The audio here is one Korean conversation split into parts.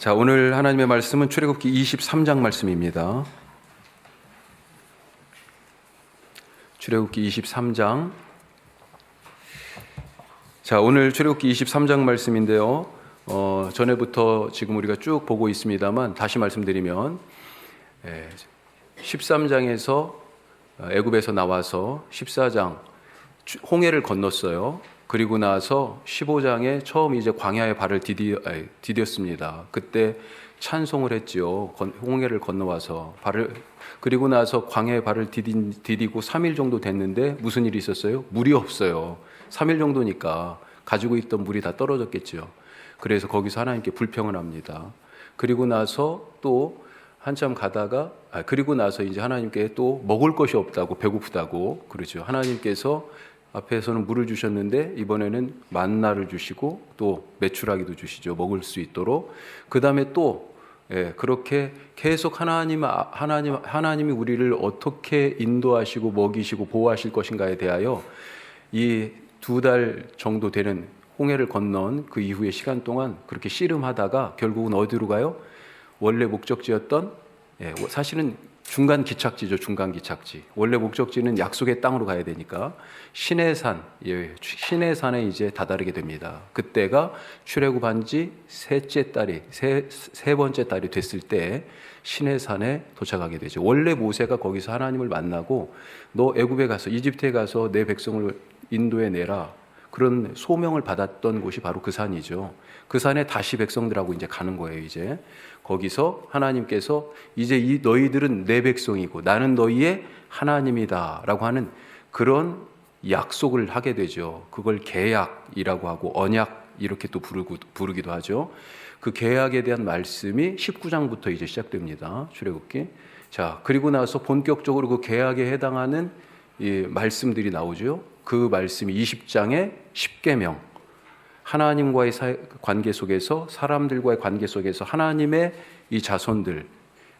자, 오늘 하나님의 말씀은 출애굽기 23장 말씀입니다. 출애굽기 23장. 자, 오늘 출애굽기 23장 말씀인데요. 전에부터 지금 우리가 쭉 보고 있습니다만 다시 말씀드리면 13장에서 애굽에서 나와서 14장 홍해를 건넜어요. 그리고 나서 15장에 처음 이제 광야의 발을 디뎠습니다. 그때 찬송을 했지요. 홍해를 건너와서 그리고 나서 광야의 발을 디디고 3일 정도 됐는데 무슨 일이 있었어요? 물이 없어요. 3일 정도니까 가지고 있던 물이 다 떨어졌겠죠. 그래서 거기서 하나님께 불평을 합니다. 그리고 나서 또 한참 가다가 그리고 나서 이제 하나님께 또 먹을 것이 없다고, 배고프다고 그러죠. 하나님께서 앞에서는 물을 주셨는데 이번에는 만나를 주시고 또 메추라기도 주시죠. 먹을 수 있도록. 그 다음에 또 그렇게 계속 하나님이 우리를 어떻게 인도하시고 먹이시고 보호하실 것인가에 대하여 이 2달 정도 되는 홍해를 건넌 그 이후의 시간 동안 그렇게 씨름하다가 결국은 어디로 가요? 원래 목적지였던, 사실은 중간 기착지죠. 중간 기착지. 원래 목적지는 약속의 땅으로 가야 되니까 시내산, 시내산에 이제 다다르게 됩니다. 그때가 출애굽한 지 세 번째 달이 됐을 때 시내산에 도착하게 되죠. 원래 모세가 거기서 하나님을 만나고 너 애굽에 가서 이집트에 가서 내 백성을 인도해 내라. 그런 소명을 받았던 곳이 바로 그 산이죠. 그 산에 다시 백성들하고 이제 가는 거예요. 이제 거기서 하나님께서 이제 너희들은 내 백성이고 나는 너희의 하나님이다라고 하는 그런 약속을 하게 되죠. 그걸 계약이라고 하고 언약 이렇게 또 부르기도 하죠. 그 계약에 대한 말씀이 19장부터 이제 시작됩니다. 출애굽기. 자, 그리고 나서 본격적으로 그 계약에 해당하는 이 말씀들이 나오죠. 그 말씀이 20장의 10계명, 하나님과의 관계 속에서, 사람들과의 관계 속에서 하나님의 이 자손들,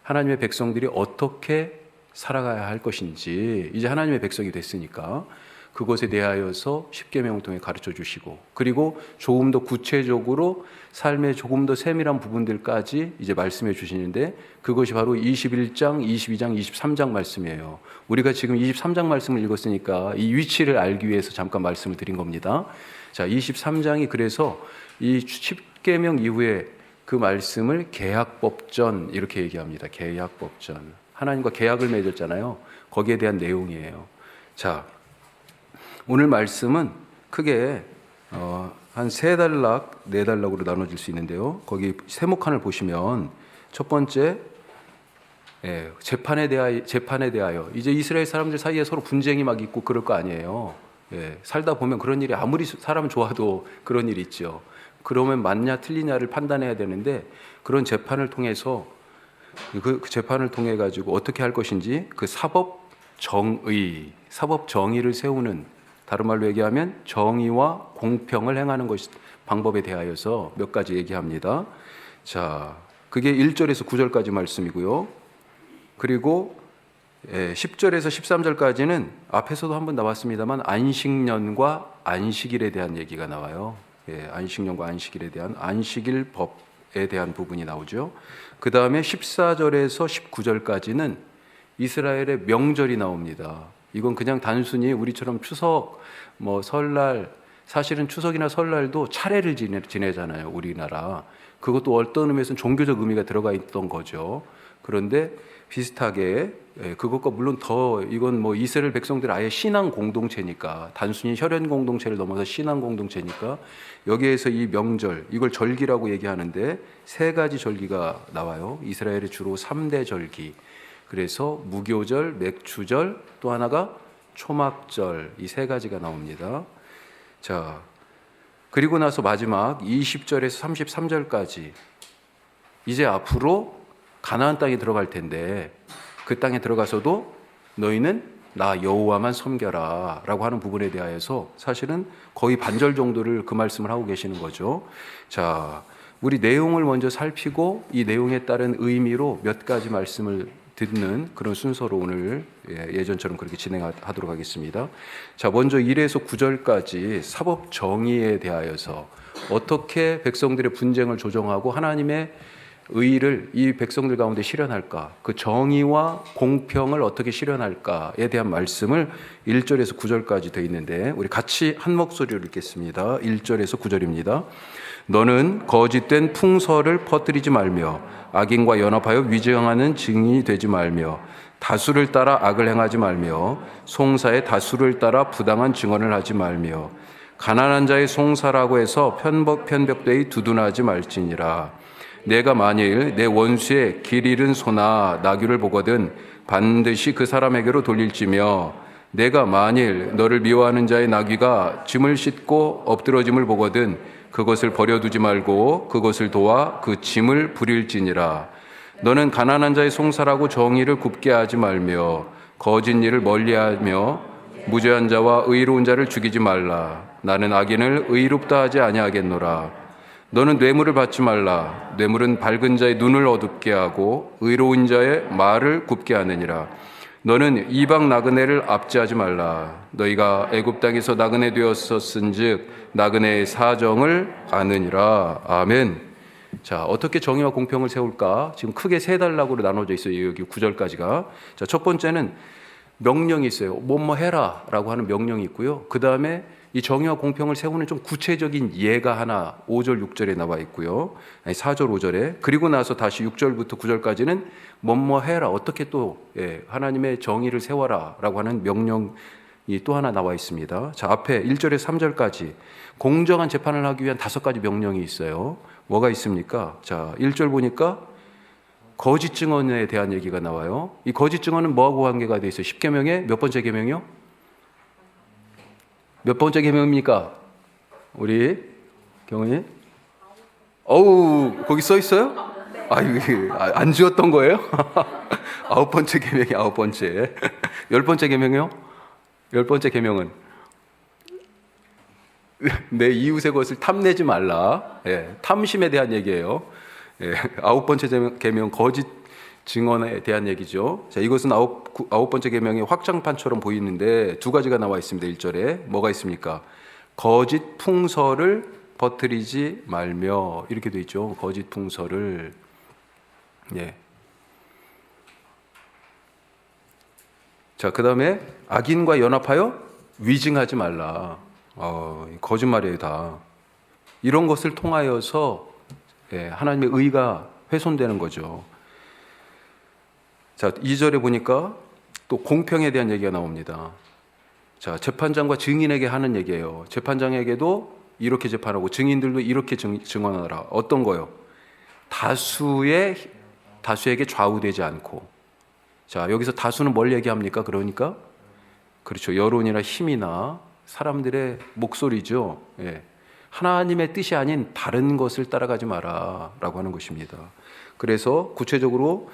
하나님의 백성들이 어떻게 살아가야 할 것인지, 이제 하나님의 백성이 됐으니까 그것에 대하여서 10계명을 통해 가르쳐 주시고, 그리고 조금 더 구체적으로 삶의 조금 더 세밀한 부분들까지 이제 말씀해 주시는데, 그것이 바로 21장, 22장, 23장 말씀이에요. 우리가 지금 23장 말씀을 읽었으니까 이 위치를 알기 위해서 잠깐 말씀을 드린 겁니다. 자, 23장이 그래서 이 10계명 이후에 그 말씀을 계약법전 이렇게 얘기합니다. 계약법전. 하나님과 계약을 맺었잖아요. 거기에 대한 내용이에요. 자, 오늘 말씀은 크게 한 3단락, 4단락으로 나눠질 수 있는데요. 거기 세목칸을 보시면 첫 번째 재판에 대하여 이제 이스라엘 사람들 사이에 서로 분쟁이 막 있고 그럴 거 아니에요. 살다 보면 그런 일이 아무리 사람 좋아도 그런 일이 있죠. 그러면 맞냐 틀리냐를 판단해야 되는데 그런 재판을 통해서 그 재판을 통해 가지고 어떻게 할 것인지 그 사법 정의를 세우는, 다른 말로 얘기하면 정의와 공평을 행하는 방법에 대하여서 몇 가지 얘기합니다. 자, 그게 1절에서 9절까지 말씀이고요. 그리고 10절에서 13절까지는 앞에서도 한번 나왔습니다만 안식년과 안식일에 대한 얘기가 나와요. 안식년과 안식일에 대한 안식일 법에 대한 부분이 나오죠. 그 다음에 14절에서 19절까지는 이스라엘의 명절이 나옵니다. 이건 그냥 단순히 우리처럼 추석, 설날, 사실은 추석이나 설날도 차례를 지내잖아요. 우리나라. 그것도 어떤 의미에서는 종교적 의미가 들어가 있던 거죠. 그런데 비슷하게 그것과 물론 더 이건 이스라엘 백성들 아예 신앙 공동체니까, 단순히 혈연 공동체를 넘어서 신앙 공동체니까 여기에서 이 명절, 이걸 절기라고 얘기하는데 3가지 절기가 나와요. 이스라엘의 주로 3대 절기. 그래서 무교절, 맥추절, 또 하나가 초막절, 이 3가지가 나옵니다. 자, 그리고 나서 마지막 20절에서 33절까지 이제 앞으로 가나안 땅에 들어갈 텐데 그 땅에 들어가서도 너희는 나 여호와만 섬겨라 라고 하는 부분에 대하여서 사실은 거의 반절 정도를 그 말씀을 하고 계시는 거죠. 자, 우리 내용을 먼저 살피고 이 내용에 따른 의미로 몇 가지 말씀을 듣는 그런 순서로 오늘 예전처럼 그렇게 진행하도록 하겠습니다. 자, 먼저 1에서 9절까지 사법 정의에 대하여서 어떻게 백성들의 분쟁을 조정하고 하나님의 의를 이 백성들 가운데 실현할까? 그 정의와 공평을 어떻게 실현할까에 대한 말씀을 1절에서 9절까지 되어 있는데 우리 같이 한 목소리로 읽겠습니다. 1절에서 9절입니다. 너는 거짓된 풍설을 퍼뜨리지 말며 악인과 연합하여 위증하는 증인이 되지 말며 다수를 따라 악을 행하지 말며 송사의 다수를 따라 부당한 증언을 하지 말며 가난한 자의 송사라고 해서 편벽되이 두둔하지 말지니라. 내가 만일 내 원수의 길 잃은 소나 나귀를 보거든 반드시 그 사람에게로 돌릴지며 내가 만일 너를 미워하는 자의 나귀가 짐을 싣고 엎드러짐을 보거든 그것을 버려두지 말고 그것을 도와 그 짐을 부릴지니라. 너는 가난한 자의 송사라고 정의를 굽게 하지 말며 거짓 일을 멀리하며 무죄한 자와 의로운 자를 죽이지 말라. 나는 악인을 의롭다 하지 아니하겠노라. 너는 뇌물을 받지 말라. 뇌물은 밝은 자의 눈을 어둡게 하고 의로운 자의 말을 굽게 하느니라. 너는 이방 나그네를 압제하지 말라. 너희가 애굽 땅에서 나그네 되었었은즉 나그네의 사정을 아느니라. 아멘. 자, 어떻게 정의와 공평을 세울까? 지금 크게 세 단락으로 나눠져 있어요. 여기 9절까지가. 자, 첫 번째는 명령이 있어요. 뭐뭐 해라라고 하는 명령이 있고요. 그 다음에 이 정의와 공평을 세우는 좀 구체적인 예가 하나 5절, 6절에 나와 있고요. 4절, 5절에. 그리고 나서 다시 6절부터 9절까지는 뭐뭐 해라. 어떻게 또 하나님의 정의를 세워라 라고 하는 명령이 또 하나 나와 있습니다. 자, 앞에 1절에서 3절까지 공정한 재판을 하기 위한 5가지 명령이 있어요. 뭐가 있습니까? 자, 1절 보니까 거짓 증언에 대한 얘기가 나와요. 이 거짓 증언은 뭐하고 관계가 돼 있어요? 10계명의 몇 번째 계명이요? 몇 번째 계명입니까? 우리 경훈이? 어우, 거기 써 있어요? 안 지웠던 거예요? 9번째 계명이 9번째. 10번째 계명이요? 10번째 계명은 내 이웃의 것을 탐내지 말라. 탐심에 대한 얘기예요. 9번째 계명 거짓 증언에 대한 얘기죠. 자, 이것은 9번째 계명의 확장판처럼 보이는데 2가지가 나와 있습니다. 1절에 뭐가 있습니까? 거짓 풍설을 퍼뜨리지 말며 이렇게 돼 있죠. 거짓 풍설을. 자, 그 다음에 악인과 연합하여 위증하지 말라. 거짓말이에요, 다. 이런 것을 통하여서 하나님의 의가 훼손되는 거죠. 자, 2절에 보니까 또 공평에 대한 얘기가 나옵니다. 자, 재판장과 증인에게 하는 얘기예요. 재판장에게도 이렇게 재판하고 증인들도 이렇게 증언하라. 어떤 거요? 다수에게 좌우되지 않고. 자, 여기서 다수는 뭘 얘기합니까? 그러니까 그렇죠. 여론이나 힘이나 사람들의 목소리죠. 하나님의 뜻이 아닌 다른 것을 따라가지 마라라고 하는 것입니다. 그래서 구체적으로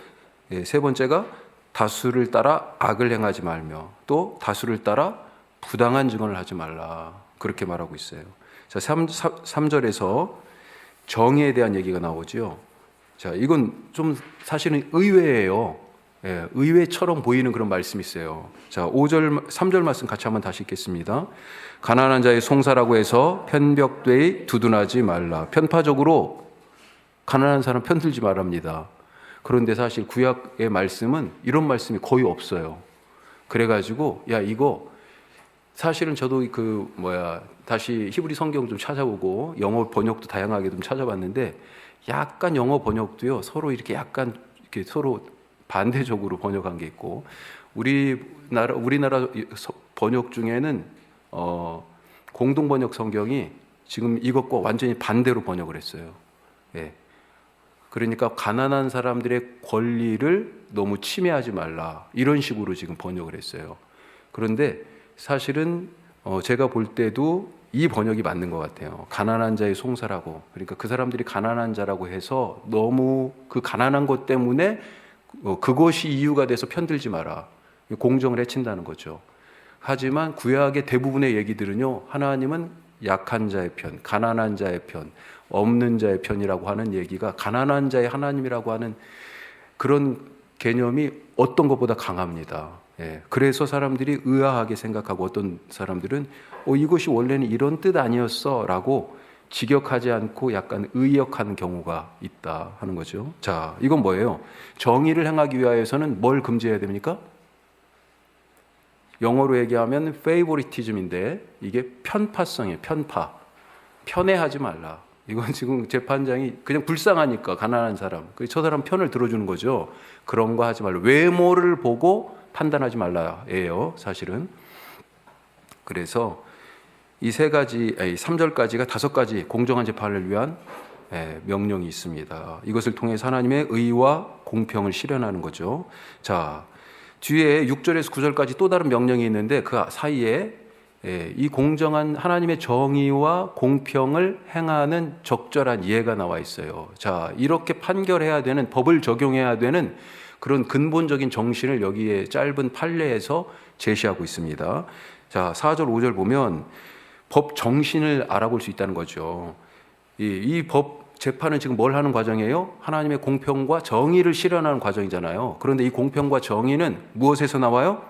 세 번째가 다수를 따라 악을 행하지 말며 또 다수를 따라 부당한 증언을 하지 말라. 그렇게 말하고 있어요. 자, 3절에서 정의에 대한 얘기가 나오죠. 자, 이건 좀 사실은 의외예요. 의외처럼 보이는 그런 말씀이 있어요. 자, 3절 말씀 같이 한번 다시 읽겠습니다. 가난한 자의 송사라고 해서 편벽되이 두둔하지 말라. 편파적으로 가난한 사람 편들지 말랍니다. 그런데 사실 구약의 말씀은 이런 말씀이 거의 없어요. 그래가지고 이거 사실은 저도 다시 히브리 성경 좀 찾아보고 영어 번역도 다양하게 좀 찾아봤는데 약간 영어 번역도요 서로 이렇게 약간 이렇게 서로 반대적으로 번역한 게 있고 우리나라 번역 중에는 공동 번역 성경이 지금 이것과 완전히 반대로 번역을 했어요. 그러니까 가난한 사람들의 권리를 너무 침해하지 말라 이런 식으로 지금 번역을 했어요. 그런데 사실은 제가 볼 때도 이 번역이 맞는 것 같아요. 가난한 자의 송사라고. 그러니까 그 사람들이 가난한 자라고 해서 너무 그 가난한 것 때문에 그것이 이유가 돼서 편들지 마라. 공정을 해친다는 거죠. 하지만 구약의 대부분의 얘기들은요, 하나님은 약한 자의 편, 가난한 자의 편, 없는 자의 편이라고 하는 얘기가 가난한 자의 하나님이라고 하는 그런 개념이 어떤 것보다 강합니다. 그래서 사람들이 의아하게 생각하고 어떤 사람들은 이것이 원래는 이런 뜻 아니었어 라고 직역하지 않고 약간 의역하는 경우가 있다 하는 거죠. 자, 이건 뭐예요? 정의를 행하기 위하여서는 뭘 금지해야 됩니까? 영어로 얘기하면 favoritism인데 이게 편파성이에요. 편파. 편애하지 말라. 이건 지금 재판장이 그냥 불쌍하니까 가난한 사람, 저 사람 편을 들어주는 거죠. 그런 거 하지 말라. 외모를 보고 판단하지 말라예요, 사실은. 그래서 이 3절까지가 5가지 공정한 재판을 위한 명령이 있습니다. 이것을 통해서 하나님의 의와 공평을 실현하는 거죠. 자, 뒤에 6절에서 9절까지 또 다른 명령이 있는데 그 사이에 이 공정한 하나님의 정의와 공평을 행하는 적절한 이해가 나와 있어요. 자, 이렇게 판결해야 되는, 법을 적용해야 되는 그런 근본적인 정신을 여기에 짧은 판례에서 제시하고 있습니다. 자, 4절, 5절 보면 법 정신을 알아볼 수 있다는 거죠. 이 법 재판은 지금 뭘 하는 과정이에요? 하나님의 공평과 정의를 실현하는 과정이잖아요. 그런데 이 공평과 정의는 무엇에서 나와요?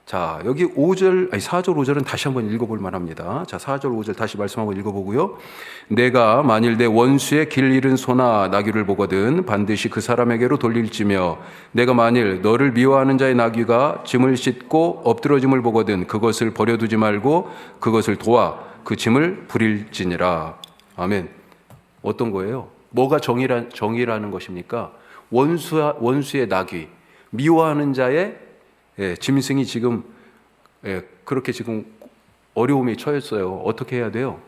자, 여기 4절, 5절은 다시 한번 읽어볼 만합니다. 자, 4절, 5절 다시 말씀 한번 읽어보고요. 내가 만일 내 원수의 길 잃은 소나 나귀를 보거든 반드시 그 사람에게로 돌릴지며 내가 만일 너를 미워하는 자의 나귀가 짐을 싣고 엎드러짐을 보거든 그것을 버려두지 말고 그것을 도와 그 짐을 부릴지니라. 아멘. 어떤 거예요? 뭐가 정의라는 것입니까? 원수의 나귀, 미워하는 자의 짐승이 지금 그렇게 지금 어려움에 처했어요. 어떻게 해야 돼요?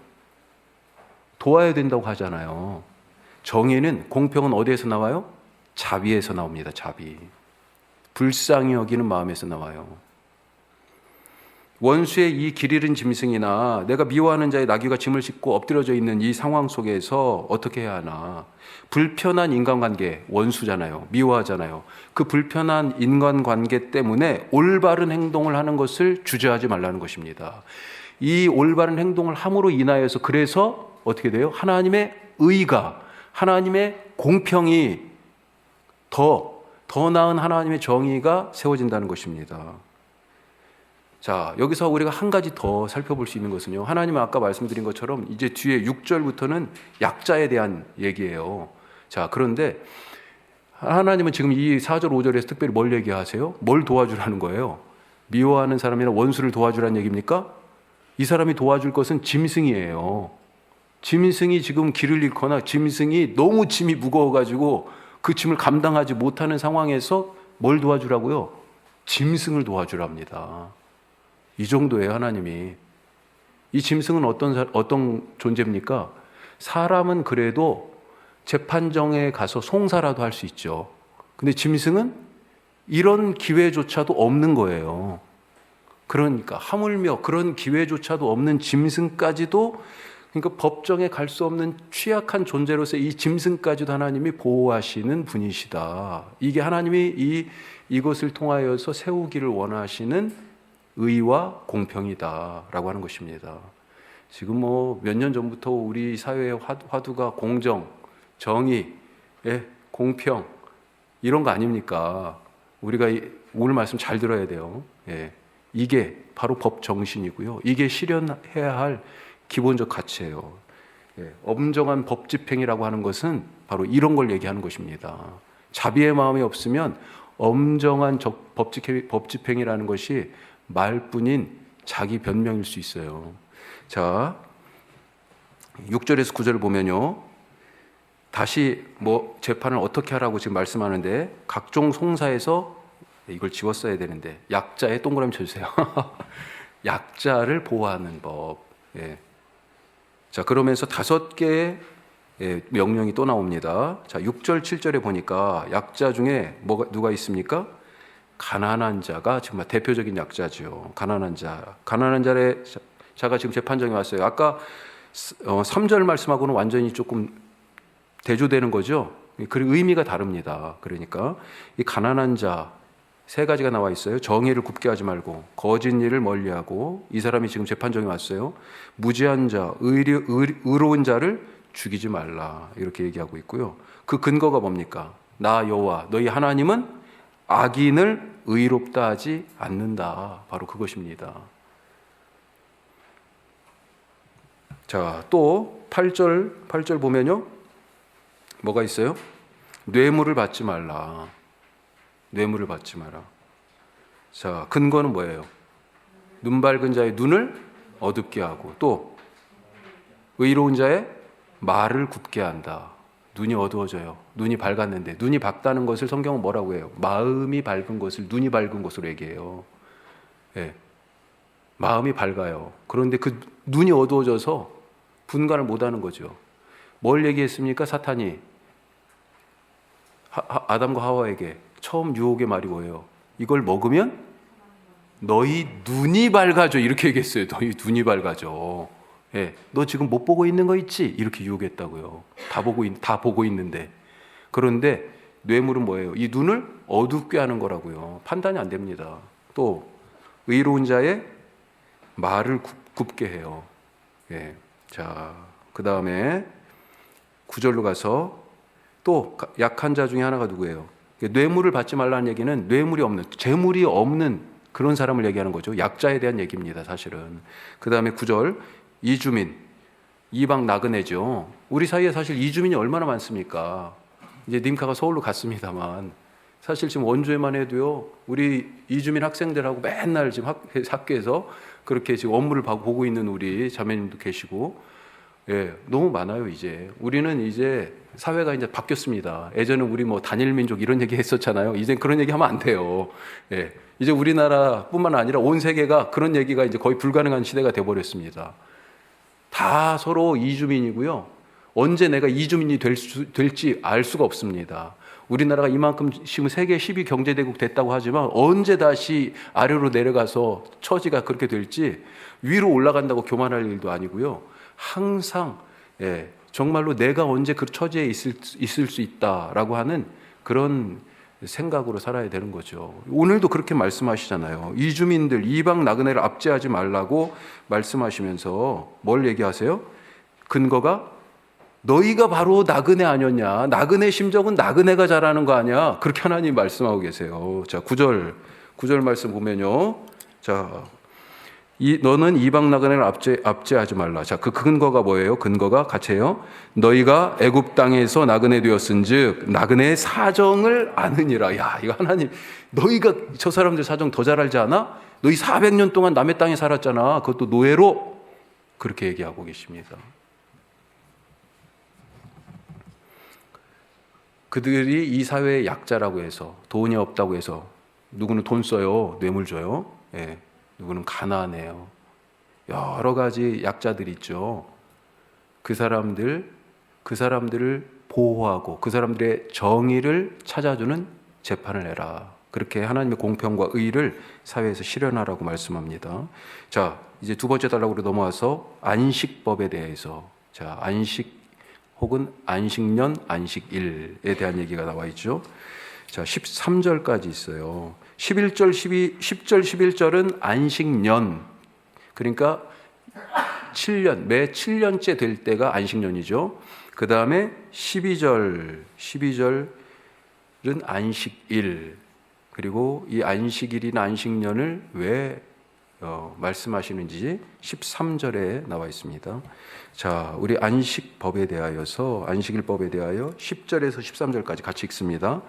도와야 된다고 하잖아요. 정의는, 공평은 어디에서 나와요? 자비에서 나옵니다. 자비. 불쌍히 여기는 마음에서 나와요. 원수의 이 길 잃은 짐승이나 내가 미워하는 자의 나귀가 짐을 싣고 엎드려져 있는 이 상황 속에서 어떻게 해야 하나? 불편한 인간관계, 원수잖아요. 미워하잖아요. 그 불편한 인간관계 때문에 올바른 행동을 하는 것을 주저하지 말라는 것입니다. 이 올바른 행동을 함으로 인하여서 그래서 어떻게 돼요? 하나님의 의가, 하나님의 공평이 더 나은 하나님의 정의가 세워진다는 것입니다. 자, 여기서 우리가 한 가지 더 살펴볼 수 있는 것은요. 하나님은 아까 말씀드린 것처럼 이제 뒤에 6절부터는 약자에 대한 얘기예요. 자, 그런데 하나님은 지금 이 4절, 5절에서 특별히 뭘 얘기하세요? 뭘 도와주라는 거예요? 미워하는 사람이나 원수를 도와주라는 얘기입니까? 이 사람이 도와줄 것은 짐승이에요. 짐승이 지금 길을 잃거나 짐승이 너무 짐이 무거워가지고 그 짐을 감당하지 못하는 상황에서 뭘 도와주라고요? 짐승을 도와주랍니다. 이 정도예요, 하나님이. 이 짐승은 어떤 존재입니까? 사람은 그래도 재판정에 가서 송사라도 할 수 있죠. 근데 짐승은 이런 기회조차도 없는 거예요. 그러니까 하물며 그런 기회조차도 없는 짐승까지도, 그러니까 법정에 갈 수 없는 취약한 존재로서 이 짐승까지도 하나님이 보호하시는 분이시다. 이게 하나님이 이것을 통하여서 세우기를 원하시는 의와 공평이다라고 하는 것입니다. 지금 몇 년 전부터 우리 사회의 화두가 공정, 정의, 공평 이런 거 아닙니까? 우리가 오늘 말씀 잘 들어야 돼요. 이게 바로 법 정신이고요. 이게 실현해야 할 기본적 가치예요. 엄정한 법 집행이라고 하는 것은 바로 이런 걸 얘기하는 것입니다. 자비의 마음이 없으면 엄정한 법 집행이라는 것이 말뿐인 자기 변명일 수 있어요. 자, 6절에서 9절을 보면요. 다시 재판을 어떻게 하라고 지금 말씀하는데 각종 송사에서 이걸 지웠어야 되는데 약자에 동그라미 쳐주세요. 약자를 보호하는 법. 자, 그러면서 5개의 명령이 또 나옵니다. 자, 6절, 7절에 보니까 약자 중에 누가 있습니까? 가난한 자가 정말 대표적인 약자죠. 가난한 자가 지금 재판정에 왔어요. 아까 3절 말씀하고는 완전히 조금 대조되는 거죠. 그리고 의미가 다릅니다. 그러니까 이 가난한 자 3가지가 나와 있어요. 정의를 굽게 하지 말고 거짓 일을 멀리하고, 이 사람이 지금 재판정에 왔어요. 무지한 자, 의로운 자를 죽이지 말라 이렇게 얘기하고 있고요. 그 근거가 뭡니까? 나 여호와 너희 하나님은 악인을 의롭다 하지 않는다. 바로 그것입니다. 자, 또 8절 보면요. 뭐가 있어요? 뇌물을 받지 말라. 뇌물을 받지 마라. 자, 근거는 뭐예요? 눈 밝은 자의 눈을 어둡게 하고, 또 의로운 자의 말을 굽게 한다. 눈이 어두워져요. 눈이 밝았는데, 눈이 밝다는 것을 성경은 뭐라고 해요? 마음이 밝은 것을 눈이 밝은 것으로 얘기해요. 예. 마음이 밝아요. 그런데 그 눈이 어두워져서 분간을 못하는 거죠. 뭘 얘기했습니까? 사탄이 아담과 하와에게 처음 유혹의 말이 뭐예요? 이걸 먹으면 너희 눈이 밝아져, 이렇게 얘기했어요. 너희 눈이 밝아져. 예, 너 지금 못 보고 있는 거 있지? 이렇게 유혹했다고요. 다 보고 있는데. 그런데 뇌물은 뭐예요? 이 눈을 어둡게 하는 거라고요. 판단이 안 됩니다. 또 의로운 자의 말을 굽게 해요. 예. 자, 그 다음에 9절로 가서 또 약한 자 중에 하나가 누구예요? 뇌물을 받지 말라는 얘기는 뇌물이 없는, 재물이 없는 그런 사람을 얘기하는 거죠. 약자에 대한 얘기입니다, 사실은. 그 다음에 9절, 이주민, 이방 나그네죠. 우리 사이에 사실 이주민이 얼마나 많습니까? 이제 림카가 서울로 갔습니다만, 사실 지금 원주에만 해도요, 우리 이주민 학생들하고 맨날 지금 학교에서 그렇게 지금 업무를 보고 있는 우리 자매님도 계시고, 예, 너무 많아요, 이제. 우리는 이제 사회가 이제 바뀌었습니다. 예전에 우리 뭐 단일 민족 이런 얘기 했었잖아요. 이제 그런 얘기 하면 안 돼요. 예. 이제 우리나라뿐만 아니라 온 세계가 그런 얘기가 이제 거의 불가능한 시대가 돼버렸습니다. 다 서로 이주민이고요. 언제 내가 이주민이 될지 알 수가 없습니다. 우리나라가 이만큼 지금 세계 10위 경제대국 됐다고 하지만 언제 다시 아래로 내려가서 처지가 그렇게 될지, 위로 올라간다고 교만할 일도 아니고요. 항상 정말로 내가 언제 그 처지에 있을 수 있다라고 하는 그런 생각으로 살아야 되는 거죠. 오늘도 그렇게 말씀하시잖아요. 이주민들, 이방 나그네를 압제하지 말라고 말씀하시면서 뭘 얘기하세요? 근거가 너희가 바로 나그네 아니었냐? 나그네 심정은 나그네가 잘하는 거 아니야? 그렇게 하나님 말씀하고 계세요. 자, 9절 말씀 보면요. 자, 너는 이방 나그네를 압제하지 말라. 자, 그 근거가 뭐예요? 근거가 같이 해요. 너희가 애굽 땅에서 나그네 되었은즉 나그네의 사정을 아느니라. 야, 이거 하나님, 너희가 저 사람들 사정 더 잘 알지 않아? 너희 400년 동안 남의 땅에 살았잖아. 그것도 노예로. 그렇게 얘기하고 계십니다. 그들이 이 사회의 약자라고 해서, 돈이 없다고 해서, 누구는 돈 써요, 뇌물 줘요. 예. 누구는 가난해요. 여러 가지 약자들이 있죠. 그 사람들을 보호하고 그 사람들의 정의를 찾아주는 재판을 해라. 그렇게 하나님의 공평과 의를 사회에서 실현하라고 말씀합니다. 자, 이제 두 번째 단락으로 넘어와서 안식법에 대해서, 자, 안식 혹은 안식년, 안식일에 대한 얘기가 나와 있죠. 자, 13절까지 있어요. 10절, 11절은 안식년. 그러니까 7년, 매 7년째 될 때가 안식년이죠. 그 다음에 12절은 안식일. 그리고 이 안식일이나 안식년을 왜 말씀하시는지 13절에 나와 있습니다. 자, 우리 안식일법에 대하여 10절에서 13절까지 같이 읽습니다.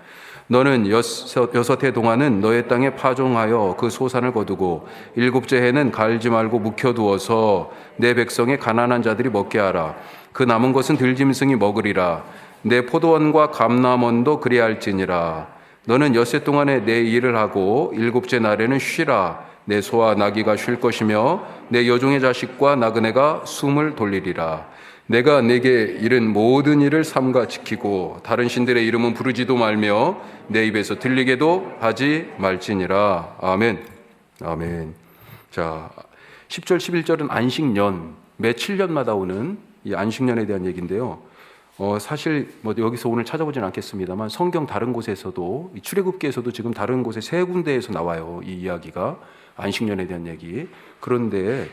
너는 여섯 해 동안은 너의 땅에 파종하여 그 소산을 거두고 일곱째 해는 갈지 말고 묵혀두어서 내 백성의 가난한 자들이 먹게 하라. 그 남은 것은 들짐승이 먹으리라. 내 포도원과 감람원도 그리할지니라. 너는 엿새 동안에 내 일을 하고 일곱째 날에는 쉬라. 내 소와 나귀가 쉴 것이며 내 여종의 자식과 나그네가 숨을 돌리리라. 내가 내게 이른 모든 일을 삼가 지키고 다른 신들의 이름은 부르지도 말며 내 입에서 들리게도 하지 말지니라. 아멘. 아멘. 자, 10절 11절은 안식년, 매 7년마다 오는 이 안식년에 대한 얘기인데요. 사실 뭐 여기서 오늘 찾아보진 않겠습니다만 성경 다른 곳에서도, 출애굽기에서도 지금 다른 곳에 세 군데에서 나와요. 이 이야기가, 안식년에 대한 얘기. 그런데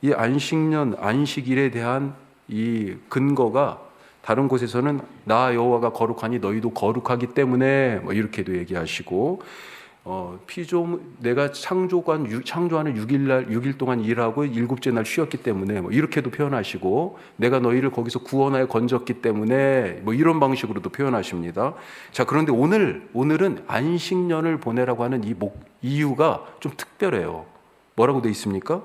이 안식년, 안식일에 대한 이 근거가 다른 곳에서는 나 여호와가 거룩하니 너희도 거룩하기 때문에 뭐 이렇게도 얘기하시고, 피조물 내가 창조하는 6일 동안 일하고 일곱째 날 쉬었기 때문에 뭐 이렇게도 표현하시고, 내가 너희를 거기서 구원하여 건졌기 때문에 뭐 이런 방식으로도 표현하십니다. 자, 그런데 오늘은 안식년을 보내라고 하는 이유가 좀 특별해요. 뭐라고 돼 있습니까?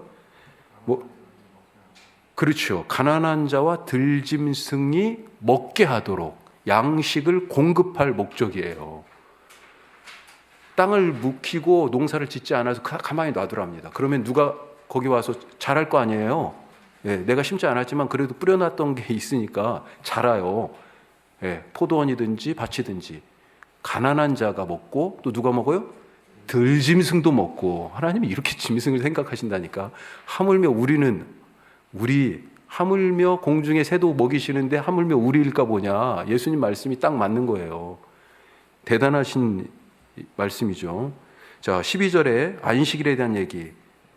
그렇죠. 가난한 자와 들짐승이 먹게 하도록 양식을 공급할 목적이에요. 땅을 묵히고 농사를 짓지 않아서 가만히 놔두랍니다. 그러면 누가 거기 와서 자랄 거 아니에요. 예, 내가 심지 않았지만 그래도 뿌려놨던 게 있으니까 자라요. 예, 포도원이든지 밭이든지. 가난한 자가 먹고 또 누가 먹어요? 들짐승도 먹고. 하나님이 이렇게 짐승을 생각하신다니까. 하물며 공중의 새도 먹이시는데 하물며 우리일까 보냐. 예수님 말씀이 딱 맞는 거예요. 대단하신 말씀이죠. 자, 12절에 안식일에 대한 얘기.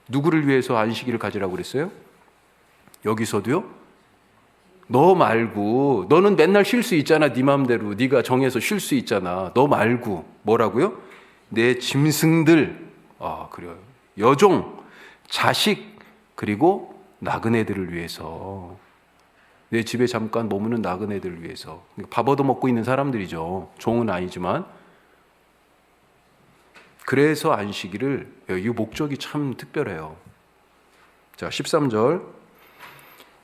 누구를 위해서 안식일을 가지라고 그랬어요? 여기서도요. 너 말고, 너는 맨날 쉴 수 있잖아. 네 마음대로 네가 정해서 쉴 수 있잖아. 너 말고 뭐라고요? 내 짐승들, 그래요. 여종, 자식, 그리고 나그네들을 위해서. 내 집에 잠깐 머무는 나그네들을 위해서. 밥 얻어먹고 있는 사람들이죠. 종은 아니지만. 그래서 안식일을, 이 목적이 참 특별해요. 자, 13절.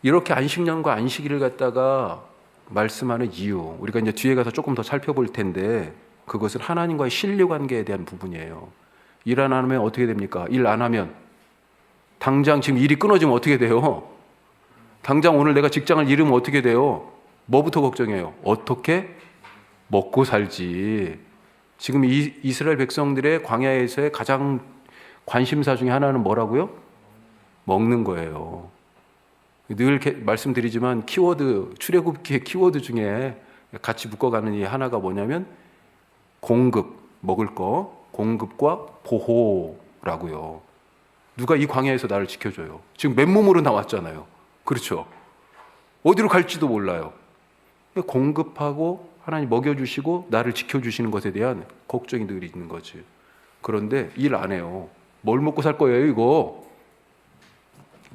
이렇게 안식년과 안식일을 갖다가 말씀하는 이유, 우리가 이제 뒤에 가서 조금 더 살펴볼 텐데, 그것은 하나님과의 신뢰 관계에 대한 부분이에요. 일 안 하면 어떻게 됩니까? 일 안 하면 당장 지금 일이 끊어지면 어떻게 돼요? 당장 오늘 내가 직장을 잃으면 어떻게 돼요? 뭐부터 걱정해요? 어떻게 먹고 살지. 지금 이스라엘 백성들의 광야에서의 가장 관심사 중에 하나는 뭐라고요? 먹는 거예요. 늘 말씀드리지만 출애굽기의 키워드 중에 같이 묶어가는 이 하나가 뭐냐면 공급, 먹을 거, 공급과 보호라고요. 누가 이 광야에서 나를 지켜줘요? 지금 맨몸으로 나왔잖아요. 그렇죠? 어디로 갈지도 몰라요. 공급하고 하나님 먹여주시고 나를 지켜주시는 것에 대한 걱정이 늘 있는 거지. 그런데 일 안 해요. 뭘 먹고 살 거예요, 이거?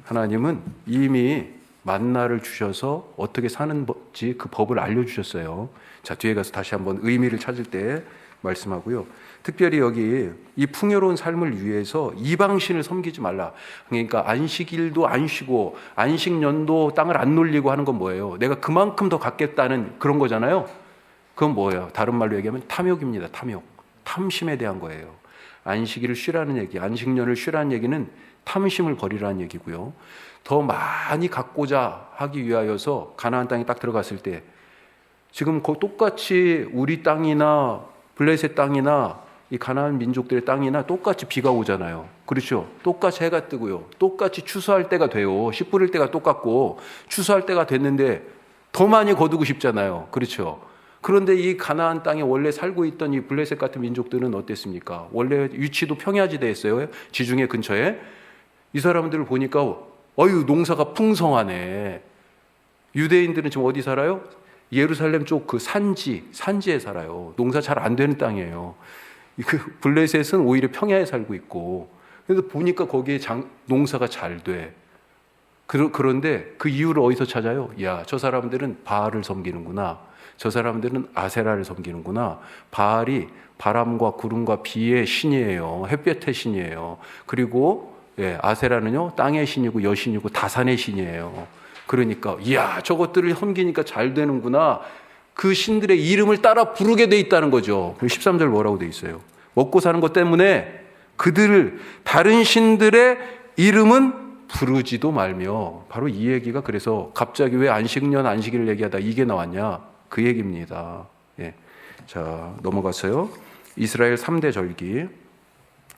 하나님은 이미 만나를 주셔서 어떻게 사는지 그 법을 알려주셨어요. 자, 뒤에 가서 다시 한번 의미를 찾을 때 말씀하고요. 특별히 여기 이 풍요로운 삶을 위해서 이방신을 섬기지 말라. 그러니까 안식일도 안 쉬고 안식년도 땅을 안 놀리고 하는 건 뭐예요? 내가 그만큼 더 갖겠다는 그런 거잖아요. 그건 뭐예요? 다른 말로 얘기하면 탐욕입니다. 탐욕. 탐심에 대한 거예요. 안식일을 쉬라는 얘기, 안식년을 쉬라는 얘기는 탐심을 버리라는 얘기고요. 더 많이 갖고자 하기 위하여서 가나안 땅에 딱 들어갔을 때 지금 똑같이 우리 땅이나 블레셋 땅이나 이 가나안 민족들의 땅이나 똑같이 비가 오잖아요. 그렇죠? 똑같이 해가 뜨고요. 똑같이 추수할 때가 돼요. 씨 뿌릴 때가 똑같고 추수할 때가 됐는데 더 많이 거두고 싶잖아요. 그렇죠? 그런데 이 가나안 땅에 원래 살고 있던 이 블레셋 같은 민족들은 어땠습니까? 원래 위치도 평야지대였어요. 지중해 근처에. 이 사람들을 보니까 농사가 풍성하네. 유대인들은 지금 어디 살아요? 예루살렘 쪽 그 산지에 살아요. 농사 잘 안 되는 땅이에요. 그 블레셋은 오히려 평야에 살고 있고. 그래서 보니까 거기에 농사가 잘 돼. 그런데 그 이유를 어디서 찾아요? 야, 저 사람들은 바알을 섬기는구나. 저 사람들은 아세라를 섬기는구나. 바알이 바람과 구름과 비의 신이에요. 햇볕의 신이에요. 그리고 아세라는요, 땅의 신이고 여신이고 다산의 신이에요. 그러니까 이야, 저것들을 섬기니까 잘 되는구나. 그 신들의 이름을 따라 부르게 돼 있다는 거죠. 13절 뭐라고 돼 있어요? 먹고 사는 것 때문에 다른 신들의 이름은 부르지도 말며. 바로 이 얘기가, 그래서 갑자기 왜 안식년 안식일을 얘기하다 이게 나왔냐, 그 얘기입니다. 자, 넘어가서요. 이스라엘 3대 절기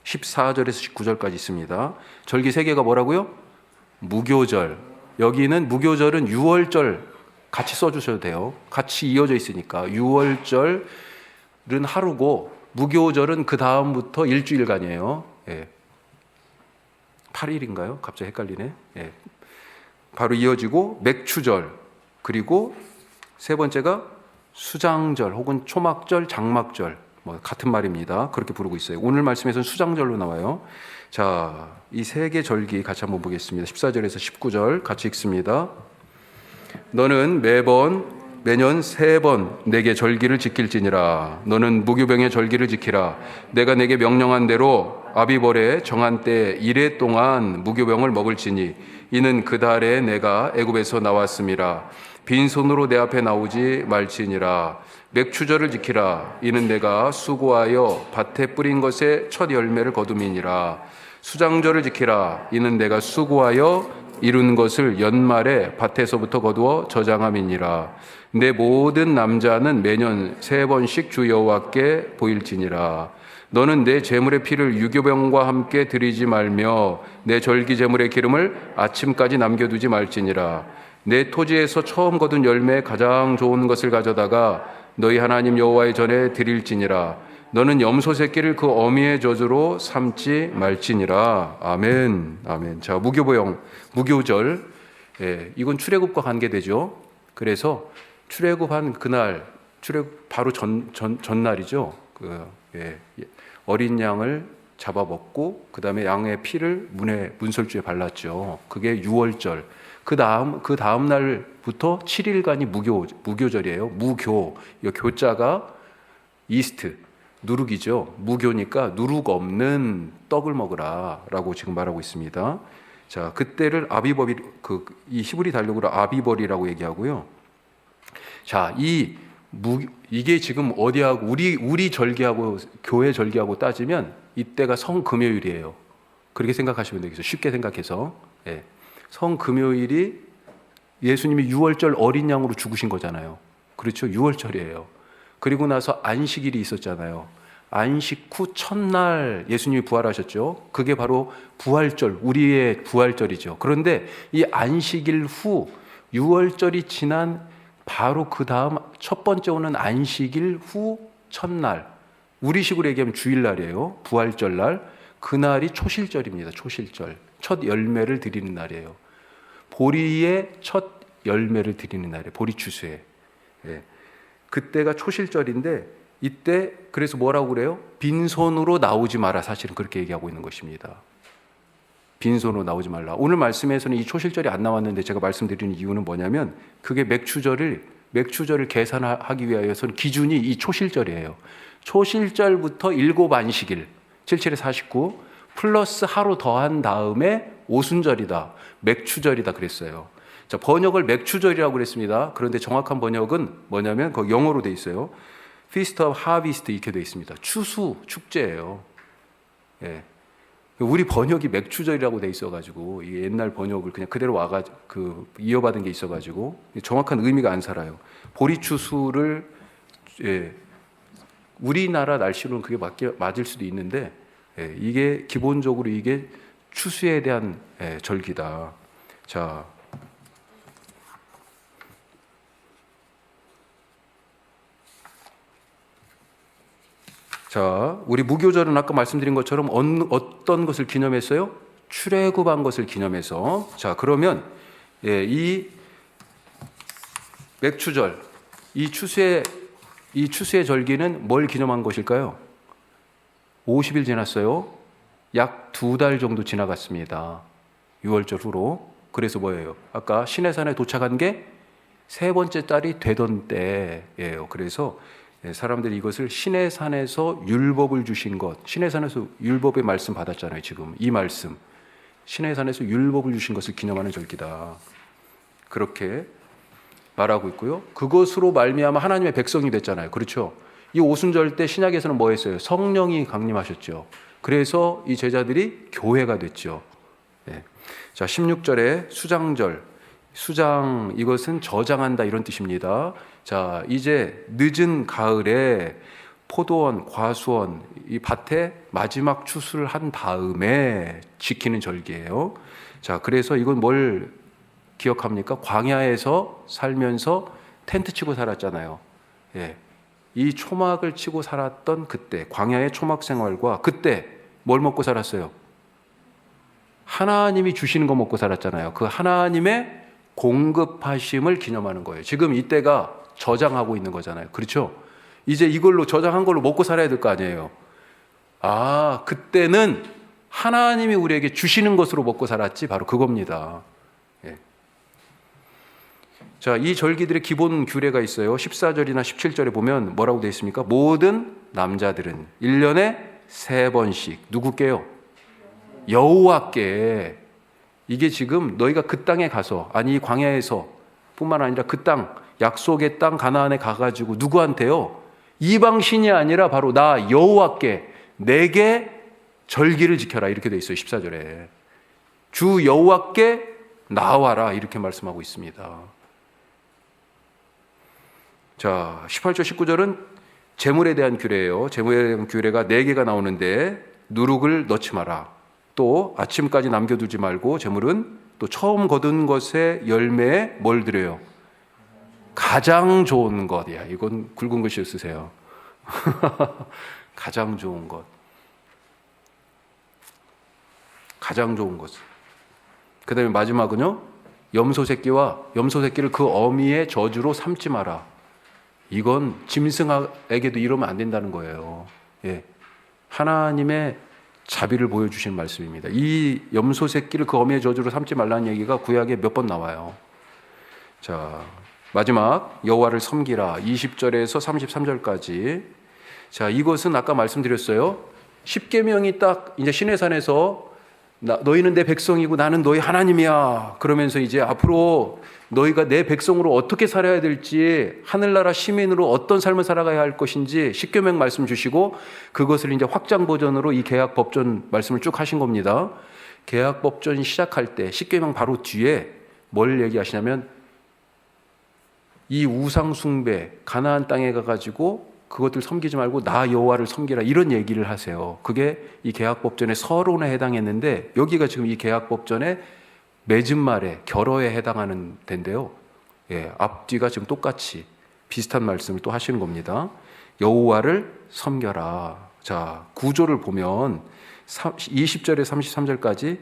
14절에서 19절까지 있습니다. 절기 3개가 뭐라고요? 무교절. 여기는 무교절은 유월절 같이 써주셔도 돼요. 같이 이어져 있으니까. 유월절은 하루고 무교절은 그 다음부터 일주일간이에요. 8일인가요? 갑자기 헷갈리네. 바로 이어지고 맥추절, 그리고 세 번째가 수장절 혹은 초막절, 장막절. 뭐 같은 말입니다. 그렇게 부르고 있어요. 오늘 말씀에서는 수장절로 나와요. 자, 이 세 개 절기 같이 한번 보겠습니다. 14절에서 19절 같이 읽습니다. 너는 매년 3번 내게 절기를 지킬지니라. 너는 무교병의 절기를 지키라. 내가 내게 명령한 대로 아비벌에 정한 때 이래 동안 무교병을 먹을지니 이는 그 달에 내가 애굽에서 나왔음이라. 빈손으로 내 앞에 나오지 말지니라. 맥추절을 지키라. 이는 내가 수고하여 밭에 뿌린 것의 첫 열매를 거둠이니라. 수장절을 지키라. 이는 내가 수고하여 이룬 것을 연말에 밭에서부터 거두어 저장함이니라. 내 모든 남자는 매년 3번씩 주 여호와께 보일지니라. 너는 내 제물의 피를 유교병과 함께 드리지 말며 내 절기 제물의 기름을 아침까지 남겨두지 말지니라. 내 토지에서 처음 거둔 열매에 가장 좋은 것을 가져다가 너희 하나님 여호와의 전에 드릴지니라. 너는 염소 새끼를 그 어미의 젖으로 삼지 말지니라. 아멘. 아멘. 자, 무교절. 예, 이건 출애굽과 관계되죠. 그래서 출애굽한 그날, 출애굽 바로 전날이죠. 어린 양을 잡아 먹고 그 다음에 양의 피를 문설주에 발랐죠. 그게 6월절. 그 다음 날부터 7일간이 무교절이에요. 무교. 이 교자가 이스트, 누룩이죠. 무교니까 누룩 없는 떡을 먹으라라고 지금 말하고 있습니다. 자, 그때를 아비벌이 이 히브리 달력으로 아비벌이라고 얘기하고요. 자, 이게 지금 어디하고 우리 절기하고 교회 절기하고 따지면 이때가 성금요일이에요. 그렇게 생각하시면 되겠어요. 쉽게 생각해서. 예. 성금요일이 예수님이 6월절 어린 양으로 죽으신 거잖아요. 그렇죠? 6월절이에요. 그리고 나서 안식일이 있었잖아요. 안식 후 첫날 예수님이 부활하셨죠. 그게 바로 부활절, 우리의 부활절이죠. 그런데 이 안식일 후 6월절이 지난 바로 그 다음 첫 번째 오는 안식일 후 첫날, 우리식으로 얘기하면 주일날이에요. 부활절날. 그날이 초실절입니다. 초실절. 첫 열매를 드리는 날이에요. 보리의 첫 열매를 드리는 날이에요. 보리 추수에. 예. 그때가 초실절인데 이때 그래서 뭐라고 그래요? 빈손으로 나오지 마라. 사실은 그렇게 얘기하고 있는 것입니다. 빈손으로 나오지 말라. 오늘 말씀에서는 이 초실절이 안 나왔는데 제가 말씀드리는 이유는 뭐냐면 그게 맥추절을 계산하기 위하여서는 기준이 이 초실절이에요. 초실절부터 7안식일 77에 49 플러스 하루 더한 다음에 오순절이다. 맥추절이다 그랬어요. 자, 번역을 맥추절이라고 그랬습니다. 그런데 정확한 번역은 뭐냐면 거기 영어로 돼 있어요. Feast of Harvest 이렇게 돼 있습니다. 추수, 축제예요. 예. 우리 번역이 맥추절이라고 돼 있어가지고 이 옛날 번역을 그냥 그대로 와가지고 이어받은 게 있어가지고 정확한 의미가 안 살아요. 보리 추수를 우리나라 날씨로는 그게 맞을 수도 있는데 이게 기본적으로 이게 추수에 대한 절기다. 자, 우리 무교절은 아까 말씀드린 것처럼 어떤 것을 기념했어요? 출애굽한 것을 기념해서. 자, 그러면 이 맥추절, 이 추수의 절기는 뭘 기념한 것일까요? 50일 지났어요. 약 2달 정도 지나갔습니다. 6월절 후로. 그래서 뭐예요? 아까 시내산에 도착한 게 3번째 달이 되던 때예요. 그래서 사람들이 이것을 시내산에서 율법을 주신 것, 시내산에서 율법의 말씀 받았잖아요. 지금 이 말씀, 시내산에서 율법을 주신 것을 기념하는 절기다. 그렇게 말하고 있고요. 그것으로 말미암아 하나님의 백성이 됐잖아요. 그렇죠? 이 오순절 때 신약에서는 뭐 했어요? 성령이 강림하셨죠. 그래서 이 제자들이 교회가 됐죠. 자, 16절에 수장절, 수장, 이것은 저장한다 이런 뜻입니다. 자, 이제 늦은 가을에 포도원, 과수원, 이 밭에 마지막 추수를 한 다음에 지키는 절기예요. 자, 그래서 이건 뭘 기억합니까? 광야에서 살면서 텐트 치고 살았잖아요. 이 초막을 치고 살았던 그때, 광야의 초막 생활과 그때 뭘 먹고 살았어요? 하나님이 주시는 거 먹고 살았잖아요. 그 하나님의 공급하심을 기념하는 거예요. 지금 이때가 저장하고 있는 거잖아요. 그렇죠? 이제 이걸로 저장한 걸로 먹고 살아야 될 거 아니에요. 그때는 하나님이 우리에게 주시는 것으로 먹고 살았지, 바로 그겁니다. 예. 자, 이 절기들의 기본 규례가 있어요. 14절이나 17절에 보면 뭐라고 되어 있습니까? 모든 남자들은 1년에 3번씩 누구께요? 여호와께. 이게 지금 너희가 그 땅에 가서, 아니 광야에서 뿐만 아니라 그 땅, 약속의 땅 가나안에 가가지고 누구한테요? 이방신이 아니라 바로 나 여호와께 내게 절기를 지켜라, 이렇게 돼 있어요. 14절에 주 여호와께 나와라, 이렇게 말씀하고 있습니다. 자, 18절 19절은 제물에 대한 규례예요. 제물에 대한 규례가 4개가 나오는데 누룩을 넣지 마라, 또 아침까지 남겨두지 말고, 제물은 또 처음 거둔 것의 열매에 뭘 드려요? 가장 좋은 것. 야, 이건 굵은 글씨 쓰세요. 가장 좋은 것. 가장 좋은 것. 그 다음에 마지막은요, 염소 새끼를 그 어미의 저주로 삼지 마라. 이건 짐승에게도 이러면 안 된다는 거예요. 예. 하나님의 자비를 보여주시는 말씀입니다. 이 염소 새끼를 그 어미의 저주로 삼지 말라는 얘기가 구약에 몇 번 나와요. 자, 마지막 여호와를 섬기라, 20절에서 33절까지. 자, 이것은 아까 말씀드렸어요. 십계명이 딱 이제 시내산에서 너희는 내 백성이고 나는 너희 하나님이야, 그러면서 이제 앞으로 너희가 내 백성으로 어떻게 살아야 될지, 하늘나라 시민으로 어떤 삶을 살아가야 할 것인지 십계명 말씀 주시고, 그것을 이제 확장 버전으로 이 계약 법전 말씀을 쭉 하신 겁니다. 계약 법전 시작할 때 십계명 바로 뒤에 뭘 얘기하시냐면, 이 우상 숭배, 가나안 땅에 가가지고 그것들 섬기지 말고 나 여호와를 섬기라, 이런 얘기를 하세요. 그게 이 계약법전의 서론에 해당했는데, 여기가 지금 이 계약법전의 맺은말에, 결어에 해당하는 데인데요. 예, 앞뒤가 지금 똑같이 비슷한 말씀을 또 하시는 겁니다. 여호와를 섬겨라. 자, 구조를 보면 20절에 33절까지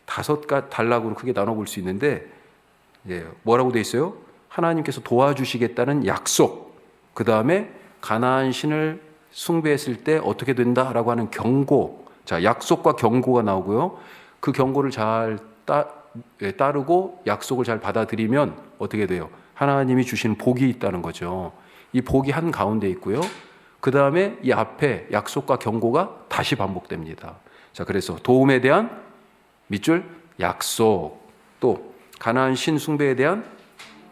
5 단락으로 크게 나눠볼 수 있는데, 예, 뭐라고 돼 있어요? 하나님께서 도와주시겠다는 약속, 그 다음에 가나안 신을 숭배했을 때 어떻게 된다라고 하는 경고. 자, 약속과 경고가 나오고요. 그 경고를 잘 따르고 약속을 잘 받아들이면 어떻게 돼요? 하나님이 주신 복이 있다는 거죠. 이 복이 한 가운데 있고요. 그 다음에 이 앞에 약속과 경고가 다시 반복됩니다. 자, 그래서 도움에 대한 밑줄 약속, 또 가나안 신 숭배에 대한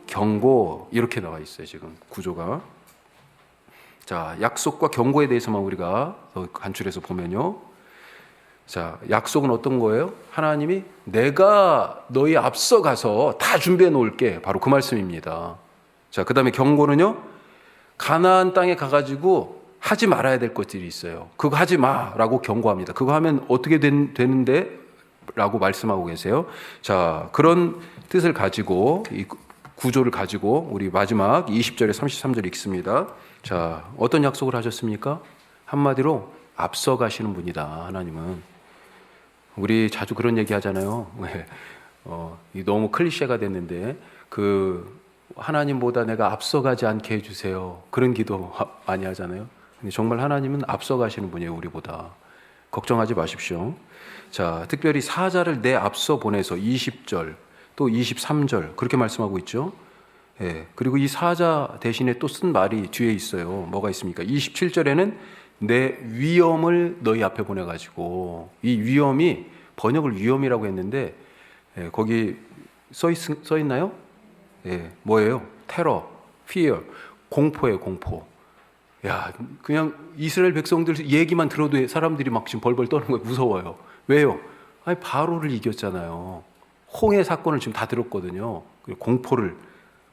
경고, 이렇게 나와 있어요. 지금 구조가. 자, 약속과 경고에 대해서만 우리가 더 간추려서 보면요. 자, 약속은 어떤 거예요? 하나님이 내가 너희 앞서 가서 다 준비해 놓을게, 바로 그 말씀입니다. 자, 그 다음에 경고는요, 가나안 땅에 가가지고 하지 말아야 될 것들이 있어요. 그거 하지 마라고 경고합니다. 그거 하면 어떻게 되는데? 라고 말씀하고 계세요. 자, 그런 뜻을 가지고, 이 구조를 가지고 우리 마지막 20절에 33절 읽습니다. 자, 어떤 약속을 하셨습니까? 한마디로 앞서 가시는 분이다, 하나님은. 우리 자주 그런 얘기 하잖아요. 너무 클리셰가 됐는데, 하나님보다 내가 앞서가지 않게 해주세요, 그런 기도 많이 하잖아요. 근데 정말 하나님은 앞서 가시는 분이에요, 우리보다. 걱정하지 마십시오. 자, 특별히 사자를 내 앞서 보내서 20절 또 23절 그렇게 말씀하고 있죠. 예, 그리고 이 사자 대신에 또 쓴 말이 뒤에 있어요. 뭐가 있습니까? 27절에는 내 위엄을 너희 앞에 보내가지고, 이 위엄이 번역을 위엄이라고 했는데, 예, 거기 써 있나요? 예, 뭐예요? 테러, fear, 공포예요, 공포. 야, 그냥 이스라엘 백성들 얘기만 들어도 사람들이 막 지금 벌벌 떠는 거예요. 무서워요. 왜요? 아니, 바로를 이겼잖아요. 홍해 사건을 지금 다 들었거든요. 공포를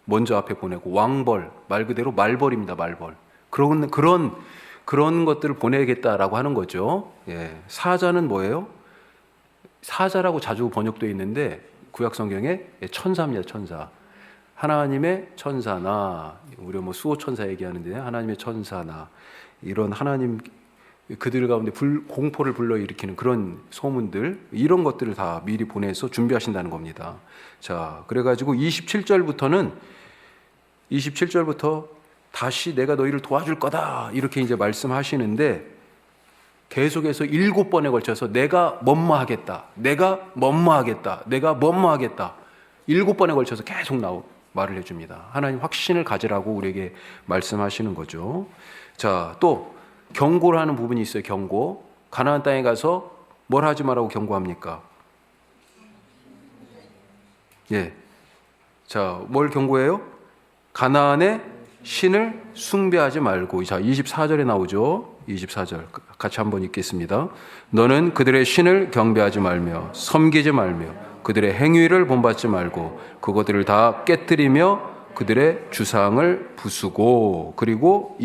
먼저 앞에 보내고, 왕벌, 말 그대로 말벌입니다, 말벌. 그런 것들을 보내겠다라고 하는 거죠. 예, 사자는 뭐예요? 사자라고 자주 번역되어 있는데 구약 성경에 천사입니다, 천사. 하나님의 천사나, 우리 수호 천사 얘기하는데 하나님의 천사나, 이런 하나님 그들 가운데 공포를 불러일으키는 그런 소문들, 이런 것들을 다 미리 보내서 준비하신다는 겁니다. 자, 그래가지고 27절부터 다시 내가 너희를 도와줄 거다 이렇게 이제 말씀하시는데 계속해서 7번에 걸쳐서 내가 뭐뭐하겠다, 내가 뭐뭐하겠다, 내가 뭐뭐하겠다 7번에 걸쳐서 계속 말을 해줍니다. 하나님 확신을 가지라고 우리에게 말씀하시는 거죠. 자, 또 경고를 하는 부분이 있어요. 경고. 가나안 땅에 가서 뭘 하지 말라고 경고합니까? 예. 자, 뭘 경고해요? 가나안의 신을 숭배하지 말고. 자, 24절에 나오죠. 24절 같이 한번 읽겠습니다. 너는 그들의 신을 경배하지 말며 섬기지 말며 그들의 행위를 본받지 말고 그것들을 다 깨뜨리며 그들의 주상을 부수고. 그리고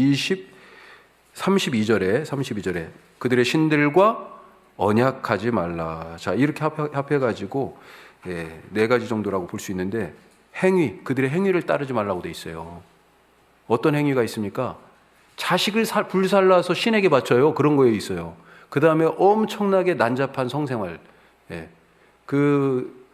32절에 그들의 신들과 언약하지 말라. 자, 이렇게 합해가지고 네 가지 정도라고 볼 수 있는데 행위, 그들의 행위를 따르지 말라고 돼 있어요. 어떤 행위가 있습니까? 자식을 불살라서 신에게 바쳐요. 그런 거에 있어요. 그 다음에 엄청나게 난잡한 성생활. 그